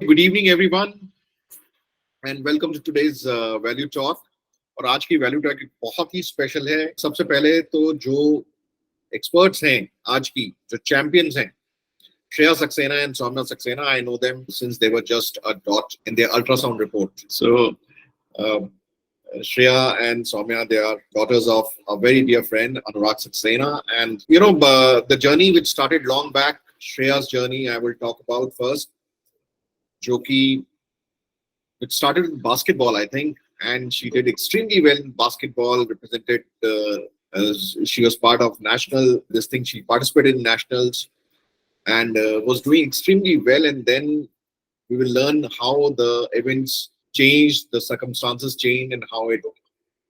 Good evening, everyone, and welcome to today's Value Talk. और आज की वैल्यू टॉक बहुत ही स्पेशल है। सबसे पहले तो जो एक्सपर्ट्स हैं आज की, जो चैंपियंस हैं, Shreya Saxena and Soumya Saxena, I know them since they were just a dot in their ultrasound report. So, Shreya and Soumya, they are daughters of a very dear friend, Anurag Saxena. And, the journey which started long back, Shreya's journey, I will talk about first, which started with basketball, I think. And she did extremely well in basketball, represented, she was part of she participated in nationals and was doing extremely well. And then we will learn how the events changed, the circumstances changed, and how it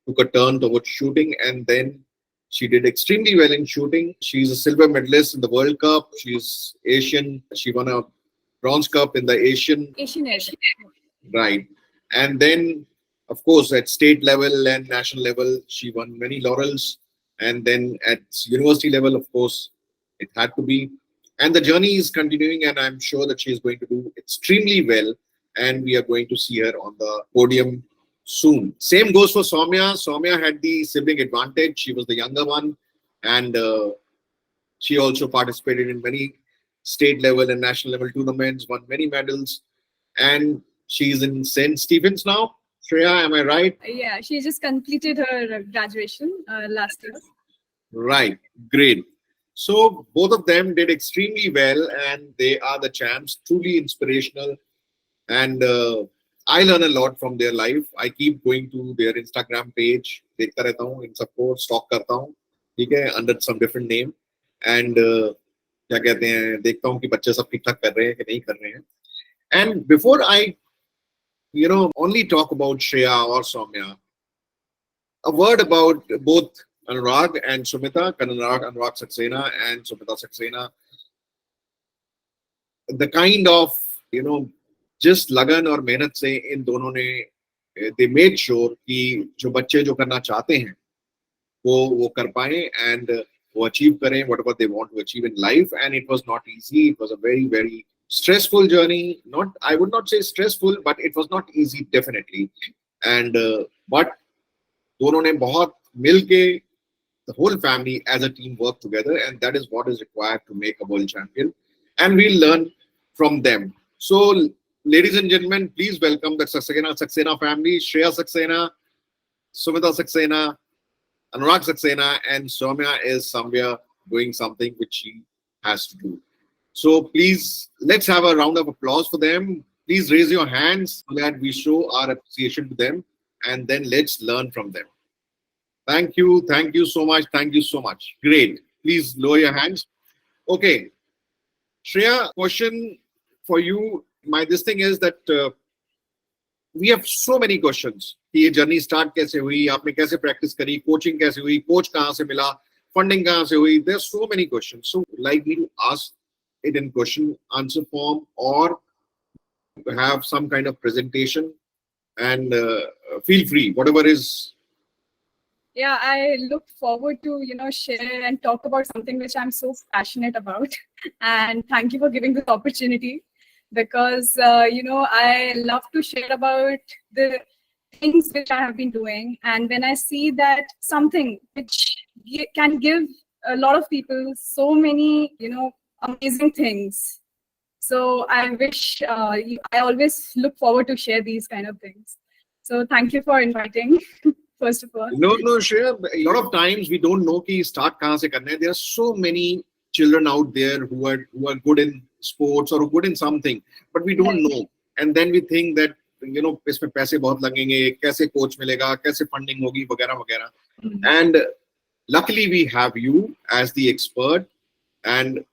took a turn towards shooting. And then she did extremely well in shooting. She's a silver medalist in the World Cup. She's Asian. She won a bronze cup in the Asian. Right. And then, of course, at state level and national level, she won many laurels. And then at university level, of course, it had to be. And the journey is continuing, and I'm sure that she is going to do extremely well. And we are going to see her on the podium soon. Same goes for Soumya. Soumya had the sibling advantage. She was the younger one. And she also participated in many state level and national level tournaments, won many medals. And she's in St. Stephen's now. Shreya, am I right? Yeah, she just completed her graduation last year. Right, great. So both of them did extremely well, and they are the champs, truly inspirational. And I learn a lot from their life. I keep going to their Instagram page, देखता रहता हूँ, इन सबको stalk करता हूँ, ठीक है, under some different name. And क्या कहते हैं, देखता हूँ कि बच्चे सब ठीक ठाक कर रहे हैं कि नहीं कर रहे हैं. And before I only talk about Shreya or Soumya, a word about both Anurag and Sumita, Anurag Saxena and Sumita Saxena. The kind of, just लगन और मेहनत से इन दोनों ने, they made sure कि जो बच्चे जो करना चाहते हैं, वो कर पाए and वो achieve करें whatever they want to achieve in life. And it was not easy. It was a very, very stressful journey. I would not say stressful, but it was not easy, definitely. And but दोनों ने बहुत मिलके, the whole family as a team work together, and that is what is required to make a world champion. And we'll learn from them. So, ladies and gentlemen, please welcome the Saxena family: Shreya Saxena, Sumita Saxena, Anurag Saxena, and Soumya is somewhere doing something which she has to do. So please, let's have a round of applause for them. Please raise your hands so that we show our appreciation to them, and then let's learn from them. Thank you so much. Thank you so much. Great. Please lower your hands. Okay. Shreya, question for you. This thing is that we have so many questions. ये journey start कैसे हुई, आपने कैसे practice करी, coaching कैसे हुई, coach कहाँ से मिला, funding कहाँ से हुई. There's so many questions. So like me to ask it in question answer form, or have some kind of presentation, and feel free, whatever is. Yeah, I look forward to share and talk about something which I'm so passionate about. And thank you for giving this opportunity, because I love to share about the things which I have been doing. And when I see that something which can give a lot of people so many amazing things, so I wish I always look forward to share these kind of things. So thank you for inviting. First of all, no, Shreya, a lot of times we don't know कि start कहाँ से करना है. There are so many children out there who are good in sports or good in something, but we don't know. And then we think that इसमें पैसे बहुत लगेंगे, कैसे coach मिलेगा, कैसे funding होगी, वगैरह वगैरह. And luckily we have you as the expert, and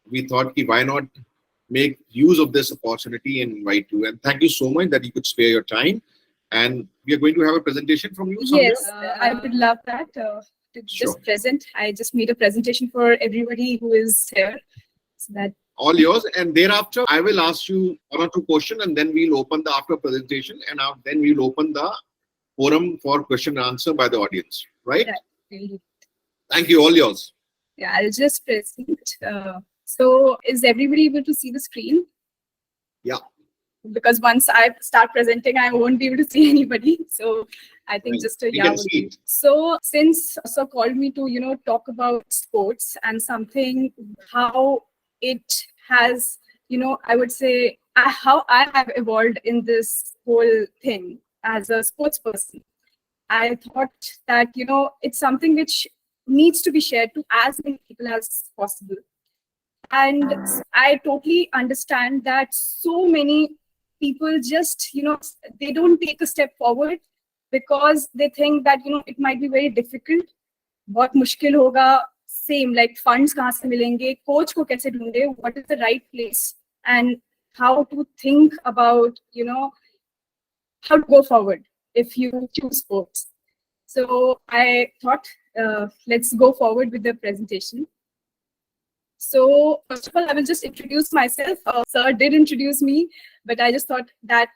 we thought कि why not make use of this opportunity and invite you. And thank you so much that you could spare your time. And we are going to have a presentation from you. Yes, I would love that to just present. I just made a presentation for everybody who is here. So that all yours. And thereafter, I will ask you one or two questions, and then we'll open the after presentation, and then we'll open the forum for question and answer by the audience. Right? Really. Thank you. All yours. Yeah, I'll just present. So, is everybody able to see the screen? Yeah. because once I start presenting, I won't be able to see anybody. So I think just a We yeah can would see be. it. So since Sir called me to, talk about sports and something, how it has, I would say how I have evolved in this whole thing as a sports person. I thought that, it's something which needs to be shared to as many people as possible. And I totally understand that so many people just, they don't take a step forward because they think that, it might be very difficult, बहुत मुश्किल होगा, same like funds कहाँ से मिलेंगे, coach को कैसे ढूंढे, what is the right place, and how to think about, how to go forward if you choose sports. So I thought, let's go forward with the presentation. So first of all, I will just introduce myself. Sir did introduce me, but I just thought that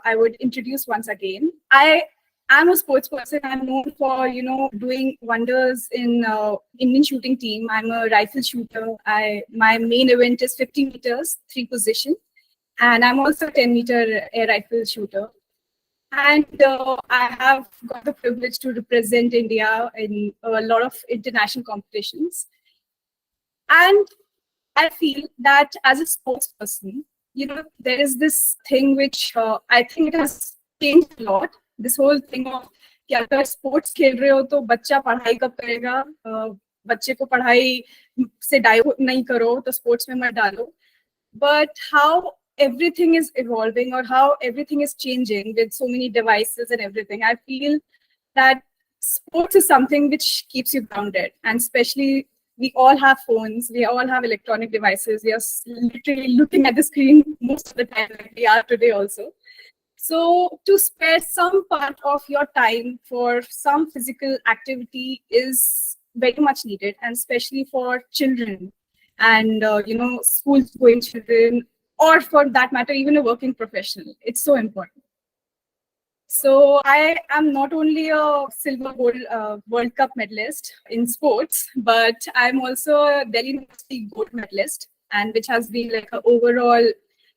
I would introduce once again. I am a sports person. I'm known for, doing wonders in Indian shooting team. I'm a rifle shooter. My main event is 50 meters, 3 position. And I'm also a 10-meter air rifle shooter. And I have got the privilege to represent India in a lot of international competitions. And I feel that as a sports person, there is this thing which I think it has changed a lot. This whole thing of कि अगर sports खेल रहे हो तो बच्चा पढ़ाई कब करेगा, बच्चे को पढ़ाई से डाइवर्ट नहीं करो तो sports में मत डालो. But how everything is evolving or how everything is changing with so many devices and everything, I feel that sports is something which keeps you grounded, and especially we all have phones, we all have electronic devices, we are literally looking at the screen most of the time, like we are today also. So to spare some part of your time for some physical activity is very much needed, and especially for children and school going children, or for that matter even a working professional, it's so important. So I am not only a silver gold World Cup medalist in sports, but I'm also a Delhi University gold medalist, and which has been like an overall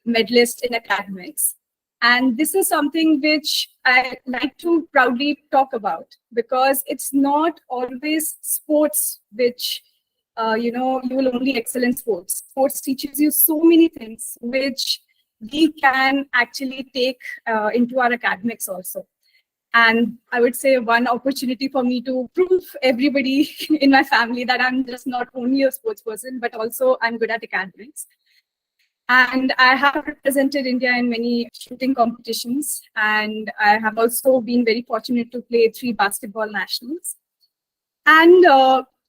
medalist in academics. And this is something which I like to proudly talk about, because it's not always sports which, you will only excel in sports. Sports teaches you so many things which we can actually take into our academics also. And I would say one opportunity for me to prove everybody in my family that I'm just not only a sports person, but also I'm good at academics. And I have represented India in many shooting competitions. And I have also been very fortunate to play 3 basketball nationals. And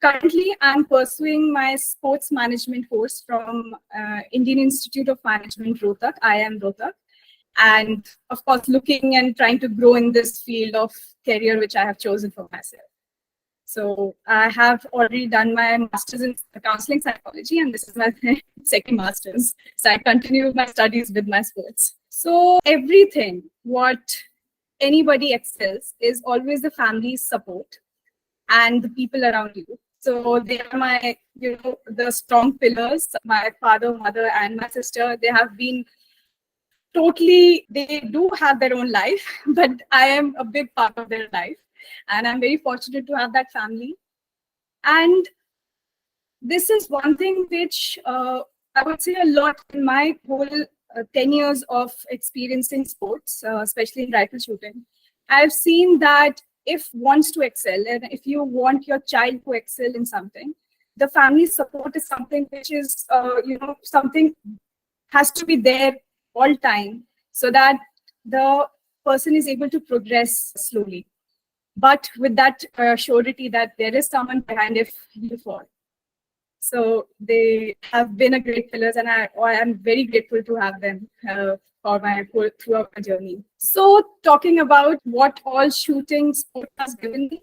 currently, I'm pursuing my sports management course from Indian Institute of Management, Rohtak, IIM Rohtak. And of course, looking and trying to grow in this field of career, which I have chosen for myself. So I have already done my master's in counseling psychology, and this is my second master's. So I continue my studies with my sports. So everything, what anybody excels is always the family's support and the people around you. So they are my, the strong pillars. My father, mother, and my sister, they have been totally, they do have their own life, but I am a big part of their life. And I'm very fortunate to have that family. And this is one thing which I would say a lot in my whole 10 years of experience in sports, especially in rifle shooting. I've seen that if wants to excel, and if you want your child to excel in something, the family support is something which is, something has to be there all time, so that the person is able to progress slowly, but with that surety that there is someone behind if you fall. So they have been a great pillars, and I am very grateful to have them for my whole throughout my journey. So talking about what all shooting sport has given me,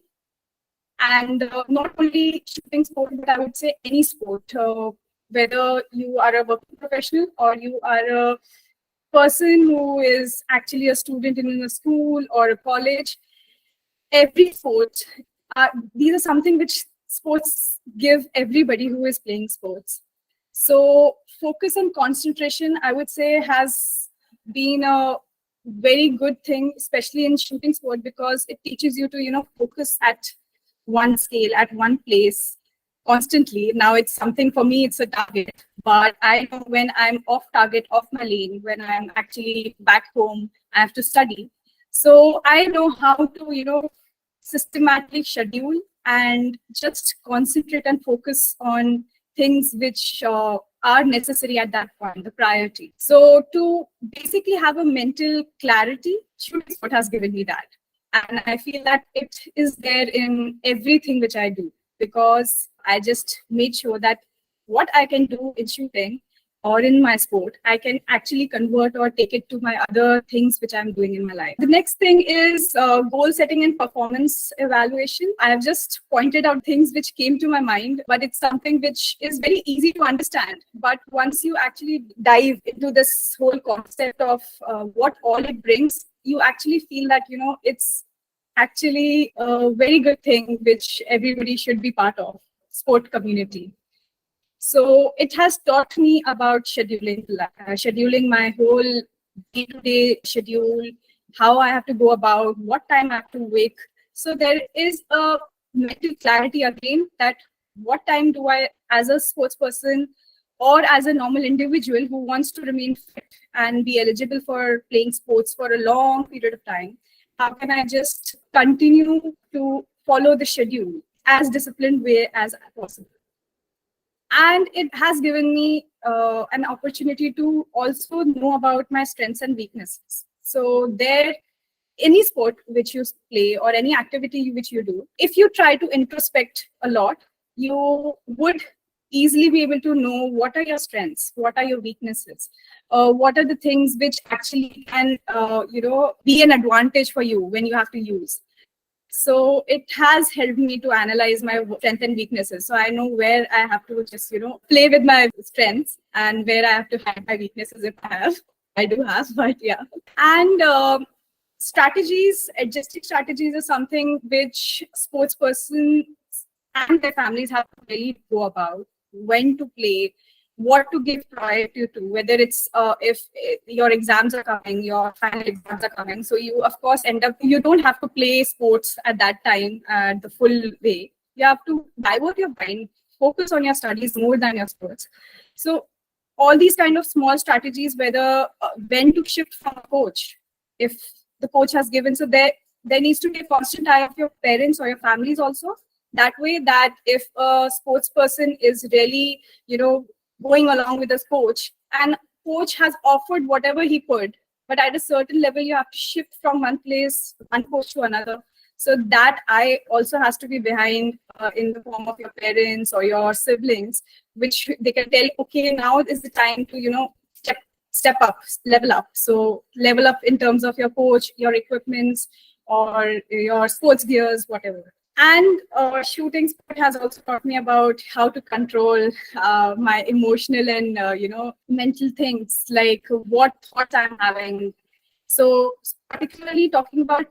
and not only shooting sport, but I would say any sport, whether you are a working professional or you are a person who is actually a student in a school or a college, every sport, these are something which sports give everybody who is playing sports. So focus and concentration, I would say, has been a very good thing, especially in shooting sport, because it teaches you to, focus at one scale, at one place constantly. Now it's something for me, it's a target, but I know when I'm off target, off my lane, when I'm actually back home, I have to study. So I know how to, systematically schedule and just concentrate and focus on things which are necessary at that point, the priority. So to basically have a mental clarity, shooting sport has given me that. And I feel that it is there in everything which I do, because I just made sure that what I can do in shooting or in my sport, I can actually convert or take it to my other things which I'm doing in my life. The next thing is goal setting and performance evaluation. I have just pointed out things which came to my mind, but it's something which is very easy to understand. But once you actually dive into this whole concept of what all it brings, you actually feel that, it's actually a very good thing which everybody should be part of, sport community. So it has taught me about scheduling my whole day-to-day schedule, how I have to go about, what time I have to wake. So there is a mental clarity again, that what time do I, as a sports person or as a normal individual who wants to remain fit and be eligible for playing sports for a long period of time, how can I just continue to follow the schedule as disciplined way as possible? And it has given me an opportunity to also know about my strengths and weaknesses. So there, any sport which you play or any activity which you do, if you try to introspect a lot, you would easily be able to know what are your strengths, what are your weaknesses, what are the things which actually can be an advantage for you when you have to use. So it has helped me to analyze my strengths and weaknesses. So I know where I have to just, play with my strengths and where I have to hide my weaknesses if I have. I do have, but yeah. And strategies, adjusting strategies is something which sports persons and their families have to really go about, when to play, what to give priority to, whether it's if your exams are coming, your final exams are coming. So you, of course, you don't have to play sports at that time the full way. You have to divert your mind, focus on your studies more than your sports. So all these kind of small strategies, whether when to shift from a coach, if the coach has given, so there needs to be a constant eye of your parents or your families also. That way, that if a sports person is really, going along with a coach, and coach has offered whatever he could, but at a certain level you have to shift from one place, one coach to another. So that I also has to be behind in the form of your parents or your siblings, which they can tell, okay, now is the time to step up, level up. So level up in terms of your coach, your equipments, or your sports gears, whatever. And shooting sport has also taught me about how to control my emotional and mental things, like what thoughts I'm having. So particularly talking about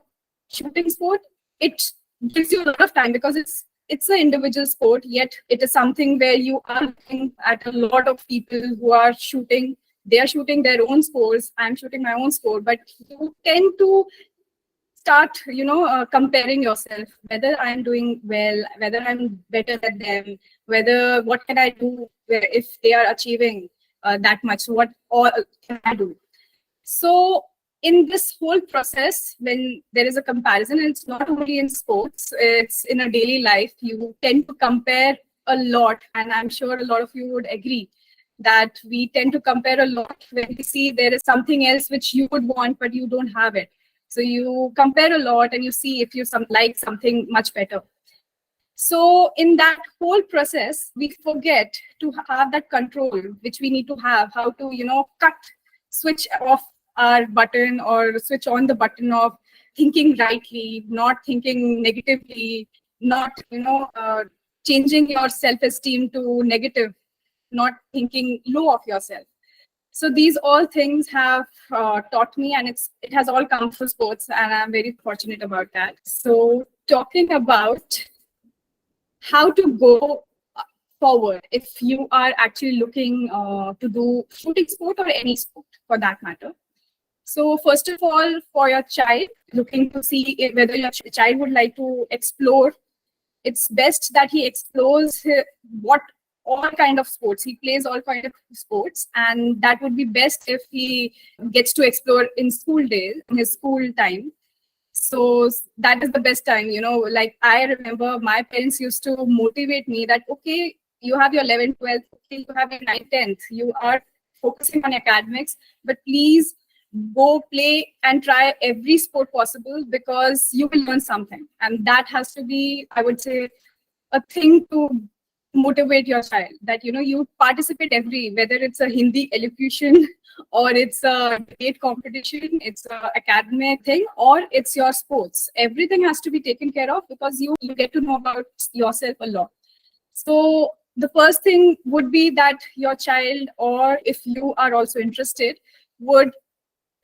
shooting sport, it gives you a lot of time, because it's an individual sport, yet it is something where you are looking at a lot of people who are shooting. They are shooting their own sports. I'm shooting my own sport, but you tend to start comparing yourself, whether I'm doing well, whether I'm better than them, whether what can I do if they are achieving that much, what all can I do. So in this whole process, when there is a comparison, and it's not only in sports, it's in a daily life, you tend to compare a lot, and I'm sure a lot of you would agree that we tend to compare a lot when we see there is something else which you would want but you don't have it. So you compare a lot and you see if you like something much better. So in that whole process, we forget to have that control, which we need to have, how to, switch off our button or switch on the button of thinking rightly, not thinking negatively, not, changing your self-esteem to negative, not thinking low of yourself. So these all things have taught me, and it has all come through sports, and I'm very fortunate about that. So talking about how to go forward, if you are actually looking to do shooting sport or any sport for that matter, So first of all, for your child, looking to see whether your child would like to explore, it's best that he explores what all kind of sports. He plays all kind of sports, and that would be best if he gets to explore in school days, in his school time. So that is the best time, like I remember my parents used to motivate me that, okay, you have your 11th, 12th, okay, you have your 9th, 10th, you are focusing on academics, but please go play and try every sport possible because you will learn something. And that has to be, I would say, a thing to motivate your child, that you participate every, whether it's a Hindi elocution or it's a debate competition, it's a academic thing, or it's your sports. Everything has to be taken care of because you get to know about yourself a lot. So the first thing would be that your child, or if you are also interested, would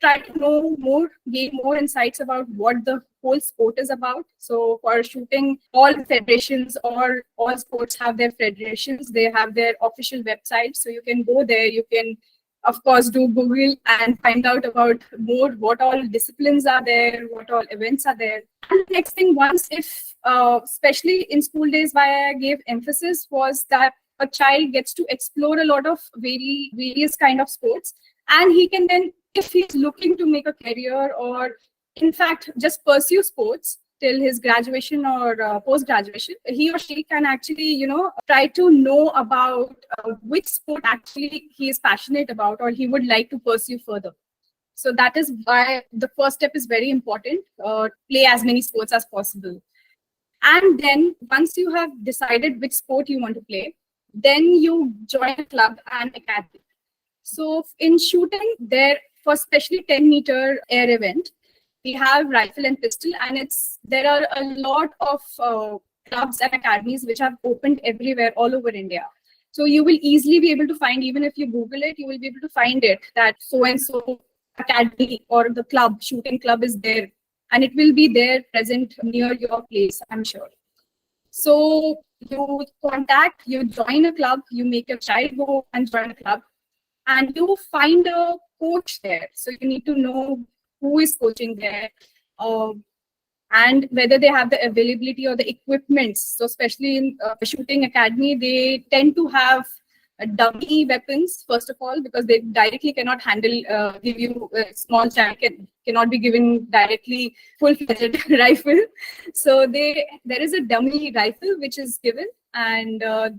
try to know more, gain more insights about what the whole sport is about. So for shooting, all federations or all sports have their federations. They have their official websites. So you can go there. You can, of course, do Google and find out about more, what all disciplines are there, what all events are there. And the next thing, once if, especially in school days, why I gave emphasis was that a child gets to explore a lot of various kind of sports, and he can then, if he's looking to make a career or in fact just pursue sports till his graduation or post graduation, he or she can actually try to know about which sport actually he is passionate about or he would like to pursue further. So that is why the first step is very important. Play as many sports as possible, and then once you have decided which sport you want to play, then you join a club and academy. So in shooting, there for especially 10-meter air event, we have rifle and pistol, and there are a lot of clubs and academies which have opened everywhere all over India. So you will easily be able to find, even if you Google it, you will be able to find it that so and so academy or the club, shooting club is there, and it will be there present near your place, I'm sure. So you join a club, you make your child go and join a club, and you find a coach there. So you need to know who is coaching there, and whether they have the availability or the equipments. So especially in shooting academy, they tend to have dummy weapons, first of all, because they directly cannot give you a small child cannot be given directly full-fledged rifle. So there is a dummy rifle which is given, and the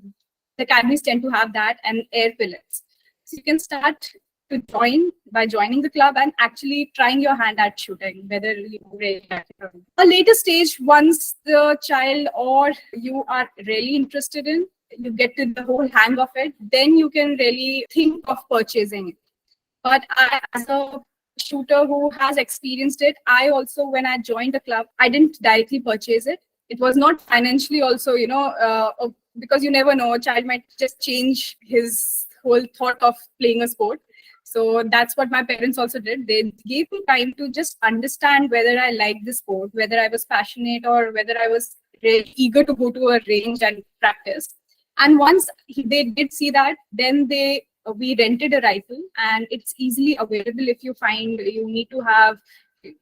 academies tend to have that, and air pellets. So you can start to join by joining the club and actually trying your hand at shooting, whether you really like it or not. A later stage, once the child or you are really interested in, you get to the whole hang of it, then you can really think of purchasing it. But as a shooter who has experienced it, I also, when I joined the club, I didn't directly purchase it. It was not financially also, because you never know, a child might just change his whole thought of playing a sport. So that's what my parents also did. They gave me time to just understand whether I liked the sport, whether I was passionate, or whether I was really eager to go to a range and practice. And once they did see that, then we rented a rifle, and it's easily available. If you find, you need to have,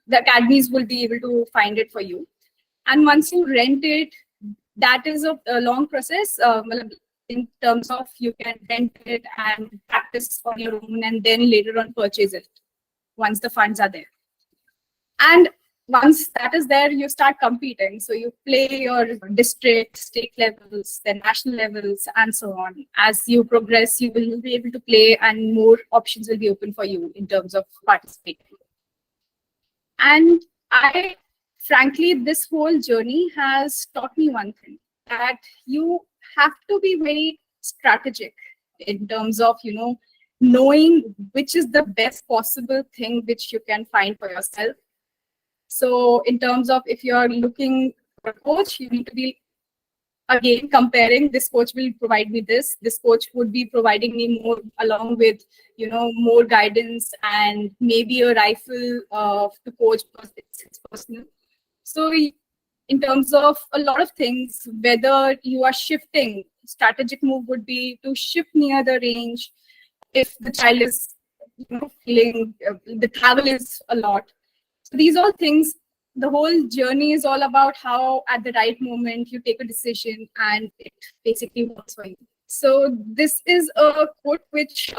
the academies will be able to find it for you. And once you rent it, that is a long process. In terms of, you can rent it and practice on your own, and then later on purchase it once the funds are there. And once that is there, you start competing. So you play your district, state levels, then national levels, and so on. As you progress, you will be able to play, and more options will be open for you in terms of participating. And frankly, this whole journey has taught me one thing, that you have to be very strategic in terms of, knowing which is the best possible thing which you can find for yourself. So in terms of, if you are looking for a coach, you need to be, again, comparing, this coach will provide me this coach would be providing me more, along with, more guidance, and maybe a rifle to coach because it's personal. So in terms of a lot of things, whether you are shifting, strategic move would be to shift near the range if the child is feeling the travel is a lot. So these all things, the whole journey is all about how at the right moment you take a decision and it basically works for you. So this is a quote which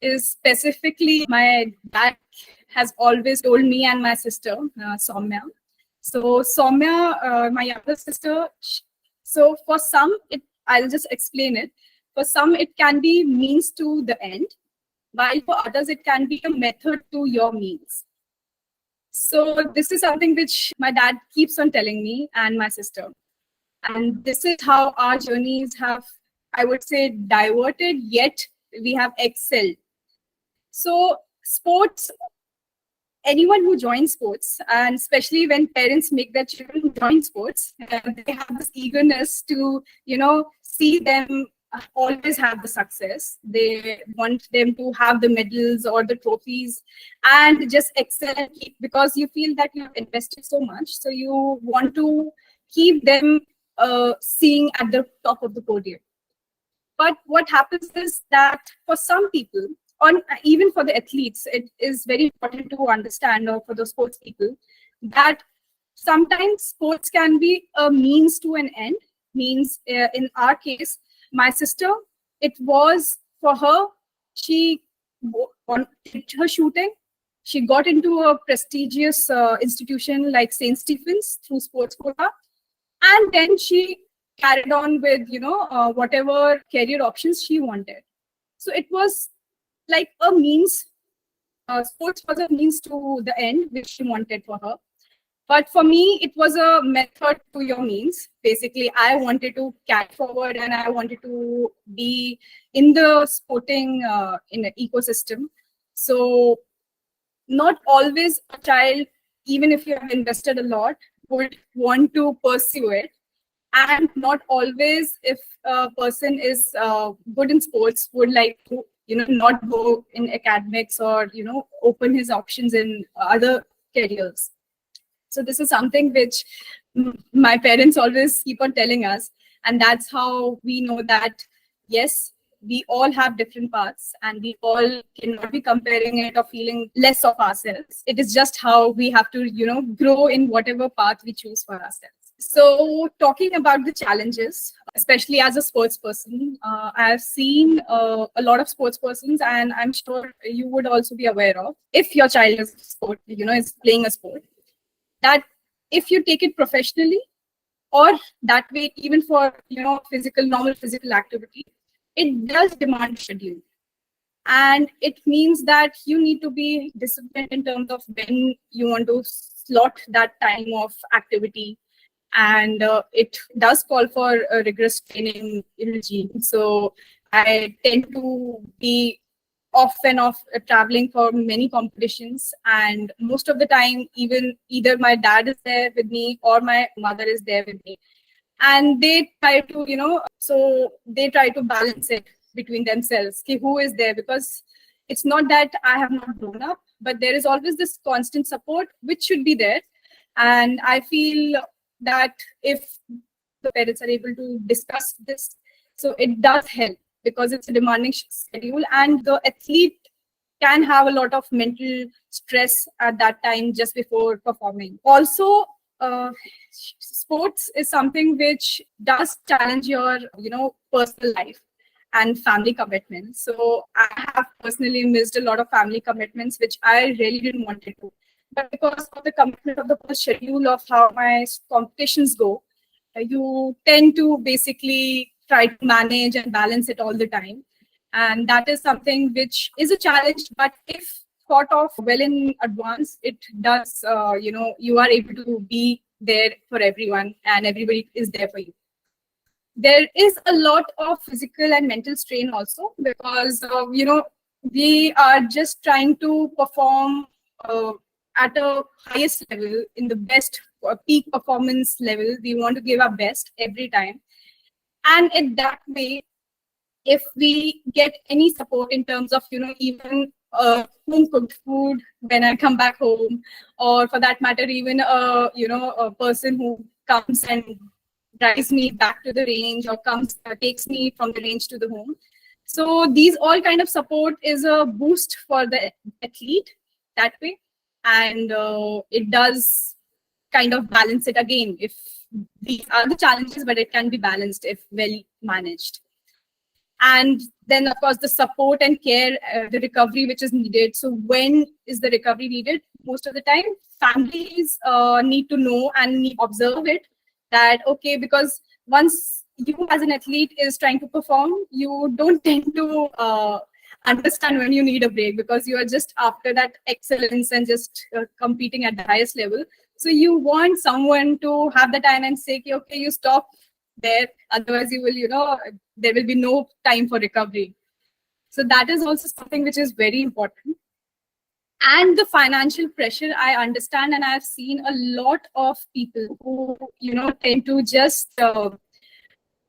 is specifically my dad has always told me and my sister, Soumya. So Soumya, my younger sister, so for some, I'll just explain it. For some, it can be means to the end, while for others, it can be a method to your means. So this is something which my dad keeps on telling me and my sister. And this is how our journeys have, I would say, diverted, yet we have excelled. So sports, anyone who joins sports, and especially when parents make their children join sports, they have this eagerness to, see them always have the success. They want them to have the medals or the trophies and just excel and keep, because you feel that you have invested so much. So you want to keep them seeing at the top of the podium. But what happens is that for some people, on even for the athletes, it is very important to understand, or for the sports people, that sometimes sports can be a means to an end. Means in our case, my sister, it was for her, she wanted her shooting. She got into a prestigious institution like St. Stephen's through sports quota, and then she carried on with whatever career options she wanted. So it was like a means. Sports was a means to the end which she wanted for her. But for me, it was a method to your means. Basically, I wanted to carry forward and I wanted to be in the sporting in the ecosystem. So not always a child, even if you have invested a lot, would want to pursue it. And not always, if a person is good in sports, would like to not go in academics or open his options in other careers. So this is something which my parents always keep on telling us, and that's how we know that yes, we all have different paths and we all cannot be comparing it or feeling less of ourselves. It is just how we have to grow in whatever path we choose for ourselves. So talking about the challenges, especially as a sports person, I've seen a lot of sports persons, and I'm sure you would also be aware of, if your child is sport, is playing a sport, that if you take it professionally or that way, even for normal physical activity, it does demand schedule. And it means that you need to be disciplined in terms of when you want to slot that time of activity. And it does call for a rigorous training in the gym. So I tend to be off and off traveling for many competitions, and most of the time either my dad is there with me or my mother is there with me, and they try to so they try to balance it between themselves, who is there, because it's not that I have not grown up, but there is always this constant support which should be there. And I feel that if the parents are able to discuss this, so it does help, because it's a demanding schedule and the athlete can have a lot of mental stress at that time just before performing. Also, sports is something which does challenge your personal life and family commitments. So I have personally missed a lot of family commitments which I really didn't want to do, but because of the commitment of the whole schedule of how my competitions go, you tend to basically try to manage and balance it all the time. And that is something which is a challenge, but if thought of well in advance, it does, you are able to be there for everyone and everybody is there for you. There is a lot of physical and mental strain also, because, we are just trying to perform at a highest level, in the best peak performance level. We want to give our best every time. And in that way, if we get any support in terms of, even home cooked food when I come back home, or for that matter, even a person who comes and drives me back to the range, or takes me from the range to the home, So these all kind of support is a boost for the athlete that way, and it does kind of balance it again. If these are the challenges, but it can be balanced if well managed. And then, of course, the support and care, the recovery which is needed. So when is the recovery needed? Most of the time, families need to know and observe it, that, okay, because once you as an athlete is trying to perform, you don't tend to understand when you need a break, because you are just after that excellence and just competing at the highest level. So you want someone to have the time and say, okay, you stop there, otherwise you will, there will be no time for recovery. So that is also something which is very important. And the financial pressure, I understand, and I've seen a lot of people who tend to just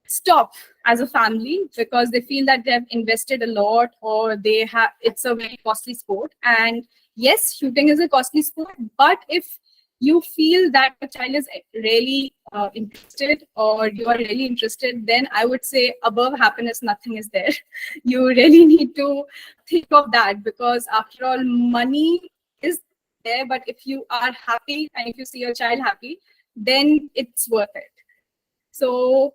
stop as a family because they feel that they have invested a lot, or it's a very costly sport. And yes, shooting is a costly sport, but if you feel that the child is really interested, or you are really interested, then I would say above happiness, nothing is there. You really need to think of that, because after all, money is there, but if you are happy and if you see your child happy, then it's worth it. So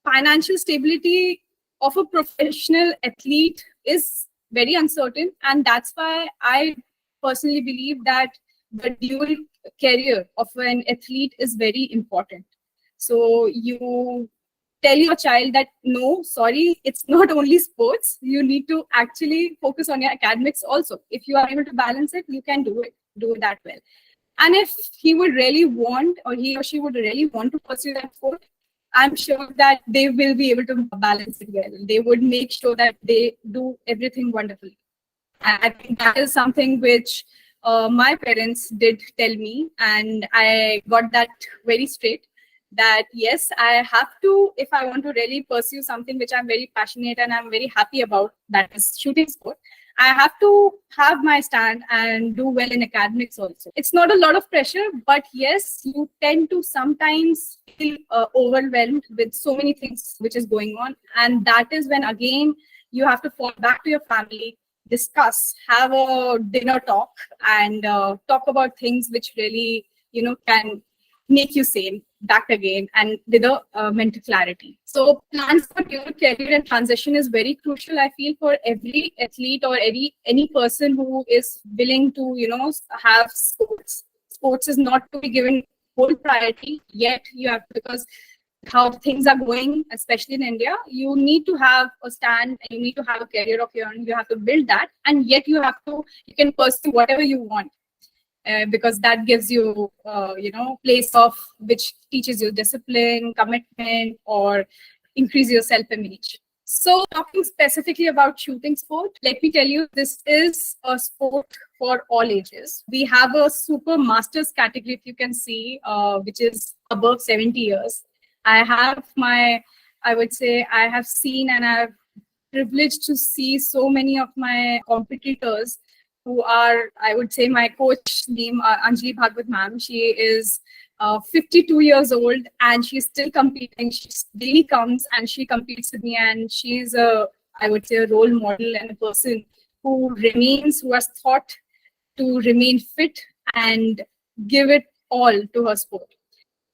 financial stability of a professional athlete is very uncertain, and that's why I personally believe that the dual career of an athlete is very important. So you tell your child that no, sorry, it's not only sports, you need to actually focus on your academics also. If you are able to balance it, you can do it that well. And if he would really want, or he or she would really want to pursue that sport, I'm sure that they will be able to balance it well. They would make sure that they do everything wonderfully. I think that is something which my parents did tell me, and I got that very straight, that yes, I have to, if I want to really pursue something which I'm very passionate and I'm very happy about, that is shooting sport, I have to have my stand and do well in academics also. It's not a lot of pressure, but yes, you tend to sometimes feel overwhelmed with so many things which is going on. And that is when, again, you have to fall back to your family, discuss, have a dinner talk, and talk about things which really, can make you sane back again and with a mental clarity. So plans for your career and transition is very crucial, I feel, for every athlete or any person who is willing to, have sports. Sports is not to be given whole priority yet. You have, because how things are going, especially in India, you need to have a stand and you need to have a career of your own. You have to build that, and yet you can pursue whatever you want. Because that gives you, place of which teaches you discipline, commitment, or increase your self-image. So talking specifically about shooting sport, let me tell you, this is a sport for all ages. We have a super masters category, if you can see, which is above 70 years. I would say I have seen and I've privileged to see so many of my competitors who are, I would say, my coach name, Anjali Bhagwat ma'am. She is 52 years old and she's still competing. She daily comes and she competes with me, and she's I would say, a role model and a person who has thought to remain fit and give it all to her sport.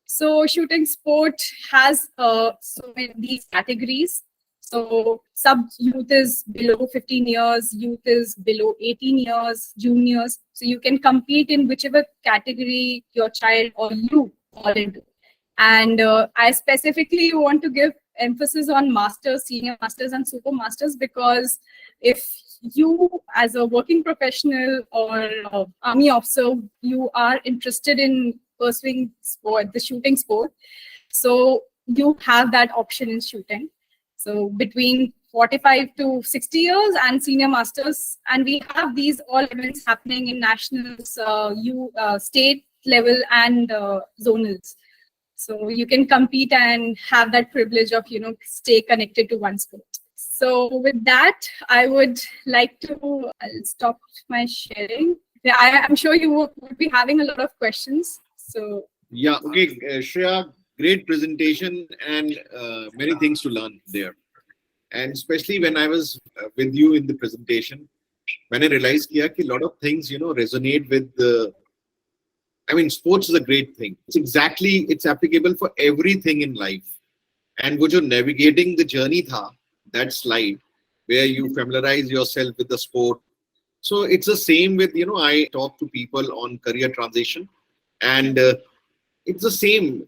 So shooting sport has so many these categories. So sub-youth is below 15 years, youth is below 18 years, juniors. So you can compete in whichever category your child or you fall into. And I specifically want to give emphasis on masters, senior masters, and super masters, because if you as a working professional or army officer, you are interested in pursuing sport, the shooting sport, so you have that option in shooting. So between 45 to 60 years and senior masters, and we have these all events happening in nationals, state level, and zonals. So you can compete and have that privilege of, stay connected to one sport. So with that, I would like to I'll stop my sharing. I'm sure you would be having a lot of questions. So yeah, okay, Shreya, great presentation and many things to learn there. And especially when I was with you in the presentation, when I realized किया कि lot of things, resonate with the. I mean, sports is a great thing. It's applicable for everything in life. And वो जो navigating the journey था, that slide where you familiarize yourself with the sport. So it's the same with, I talk to people on career transition, and it's the same.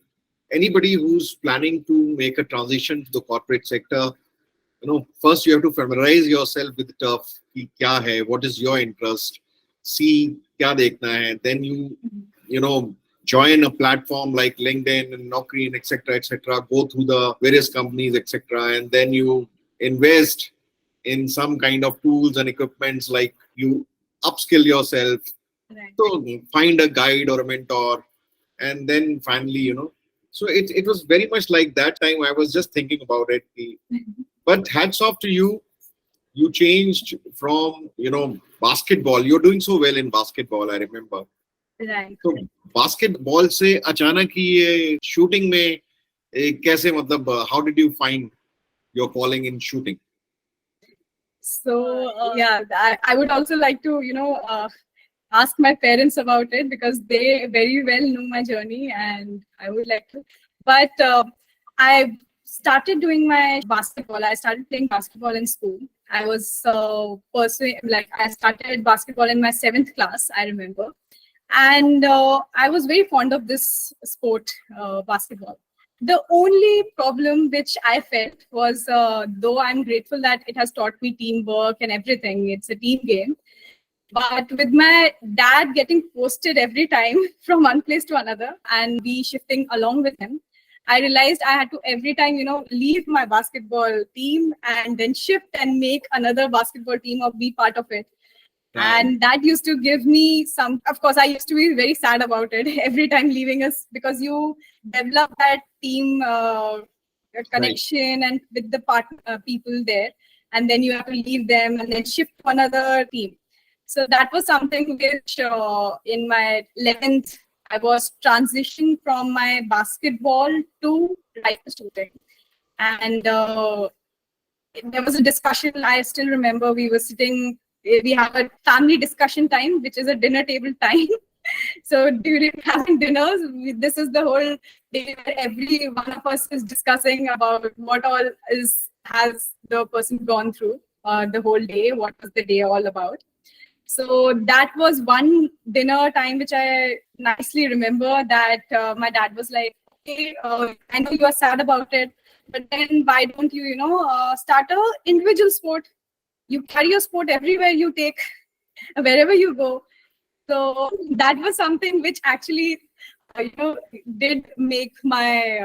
Anybody who's planning to make a transition to the corporate sector, first you have to familiarize yourself with the turf. कि क्या है, what is your interest? See क्या देखना है. Then you join a platform like LinkedIn and Naukri and etc. etc. Go through the various companies etc. And then you invest in some kind of tools and equipments, like you upskill yourself. Right. So find a guide or a mentor, and then finally, so it was very much like that time. I was just thinking about it. But hats off to you. You changed from, basketball. You're doing so well in basketball, I remember. Right. तो basketball से अचानक ही ये shooting में कैसे, मतलब how did you find your calling in shooting? So yeah, I would also like to ask my parents about it, because they very well know my journey, and I would like to. But I started doing my basketball. I started playing basketball in school. I was pursuing, like, I started basketball in my 7th class, I remember. And I was very fond of this sport, basketball. The only problem which I felt was, though I'm grateful that it has taught me teamwork and everything, it's a team game. But with my dad getting posted every time from one place to another and we shifting along with him, I realized I had to every time, leave my basketball team and then shift and make another basketball team or be part of it. And that used to give me some, of course, I used to be very sad about it every time leaving us, because you develop that team connection and with the people there, and then you have to leave them and then shift to another team. So that was something which in my 11th, I was transitioning from my basketball to rifle shooting. And there was a discussion, I still remember, we have a family discussion time, which is a dinner table time. So during having dinners, this is the whole day where every one of us is discussing about what all has the person gone through the whole day, what was the day all about. So that was one dinner time which I nicely remember, that my dad was like, okay, I know you are sad about it, but then why don't you, start a individual sport? You carry your sport everywhere you take, wherever you go. So that was something which actually, did make my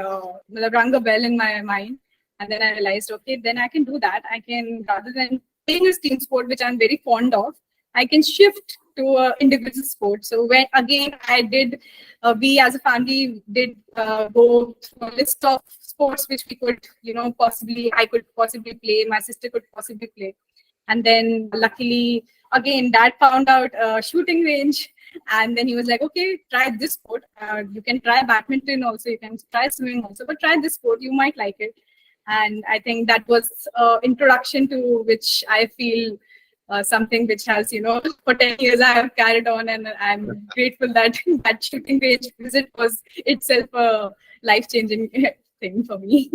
rang a bell in my mind. And then I realized, okay, then I can do that. I can, rather than playing a team sport, which I'm very fond of, I can shift to an individual sport. So when again I did, we as a family did go through a list of sports which we could, I could possibly play, my sister could possibly play. And then luckily, again, dad found out a shooting range. And then he was like, okay, try this sport. You can try badminton also. You can try swimming also. But try this sport. You might like it. And I think that was introduction to which I feel something which has, for 10 years I have carried on. And I'm grateful that that shooting range visit was itself a life-changing thing for me.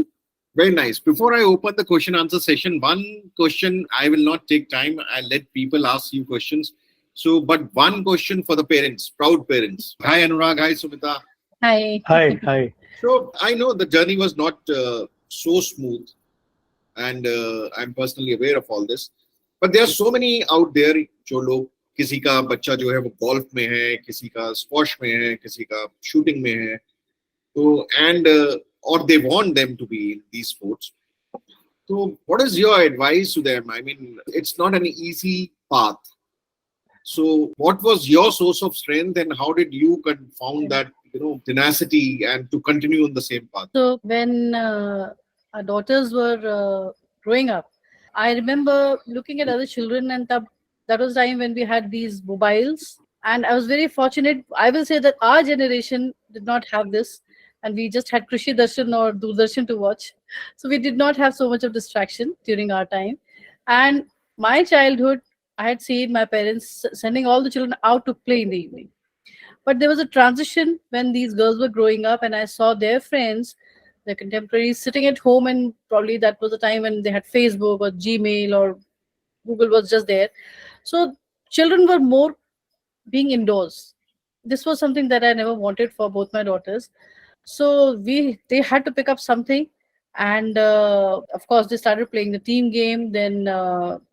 Very nice. Before I open the question answer session, one question, I will not take time. I'll let people ask you questions. So, but one question for the parents, proud parents. Hi, Anurag. Hi, Sumita. Hi. Hi, hi. So, I know the journey was not so smooth, and I'm personally aware of all this. But there are so many out there, जो लोग, किसी का बच्चा जो है वो golf में है, किसी का squash में है, किसी का shooting में है. So, and or they want them to be in these sports. So, what is your advice to them? I mean, it's not an easy path. So, what was your source of strength, and how did you found that tenacity and to continue on the same path? So when our daughters were growing up, I remember looking at other children, and that was the time when we had these mobiles. And I was very fortunate. I will say that our generation did not have this. and we just had Krishi Darshan or Doordarshan to watch. So we did not have so much of distraction during our time. And my childhood, I had seen my parents sending all the children out to play in the evening. But there was a transition when these girls were growing up, and I saw their friends, their contemporaries, sitting at home, and probably that was the time when they had Facebook or Gmail or Google was just there. So children were more being indoors. This was something that I never wanted for both my daughters. So they had to pick up something, and of course they started playing the team game. Then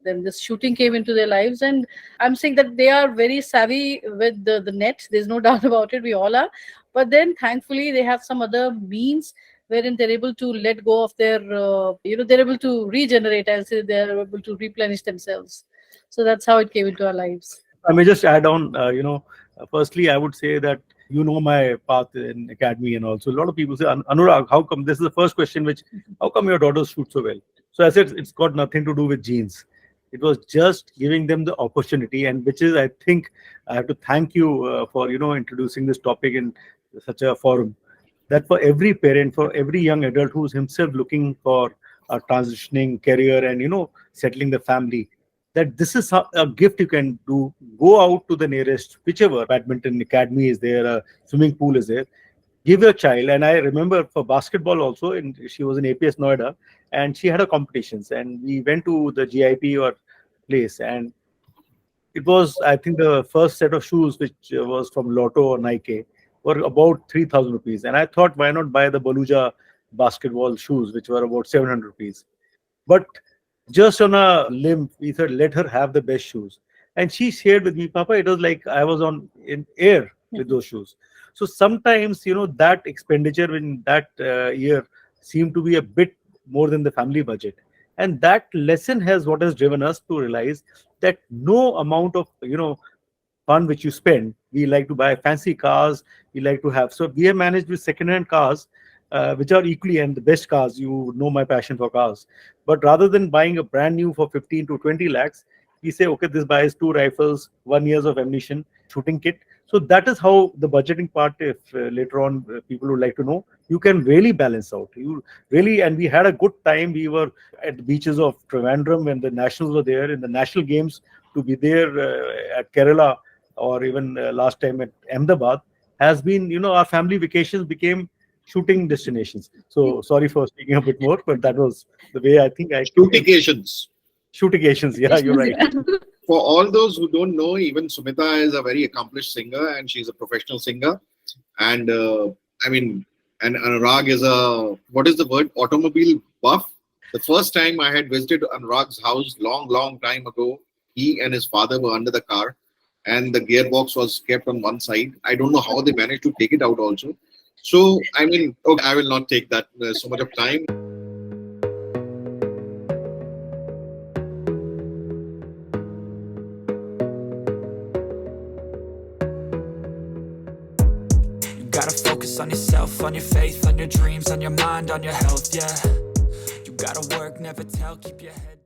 this shooting came into their lives, and I'm saying that they are very savvy with the net. There's no doubt about it. We all are, but then thankfully they have some other means wherein they're able to let go of their they're able to regenerate, and say they're able to replenish themselves. So that's how it came into our lives. I may just add on, firstly, I would say that my path in academy, and also a lot of people say, Anurag, how come? This is the first question, how come your daughters shoot so well? So I said, it's got nothing to do with genes. It was just giving them the opportunity, and which is, I think, I have to thank you for, introducing this topic in such a forum. That for every parent, for every young adult who's himself looking for a transitioning career and, settling the family, that this is a gift you can do. Go out to the nearest, whichever badminton academy is there, a swimming pool is there. Give your child. And I remember for basketball also, and she was in APS Noida, and she had a competitions, and we went to the GIP or place, and it was, I think, the first set of shoes, which was from Lotto or Nike, were about 3,000 rupees. And I thought, why not buy the Baluja basketball shoes, which were about 700 rupees. But just on a limb, we said, let her have the best shoes. And she shared with me, Papa, it was like I was in air with those shoes. So sometimes, that expenditure in that year seemed to be a bit more than the family budget. And that lesson what has driven us to realize that no amount of, fund which you spend, we like to buy fancy cars, we like to have. So we have managed with second-hand cars, which are equally, and the best cars. You know my passion for cars. But rather than buying a brand new for 15 to 20 lakhs, we say, okay, this buys 2 rifles, 1 year of ammunition, shooting kit. So that is how the budgeting part, if later on people would like to know, you can really balance out. You really, and we had a good time. We were at the beaches of Trivandrum when the nationals were there, in the national games, to be there at Kerala, or even last time at Ahmedabad, has been, our family vacations became shooting destinations. So sorry for speaking a bit more, but that was the way I think I Shootications. Shootications, yeah, you're right. For all those who don't know, even Sumita is a very accomplished singer, and she's a professional singer. And and Anurag is what is the word? Automobile buff. The first time I had visited Anurag's house long time ago, he and his father were under the car, and the gearbox was kept on one side. I don't know how they managed to take it out also. So, okay, I will not take that so much of time. You gotta focus on yourself, on your faith, on your dreams, on your mind, on your health, yeah. You gotta work, never tell, keep your head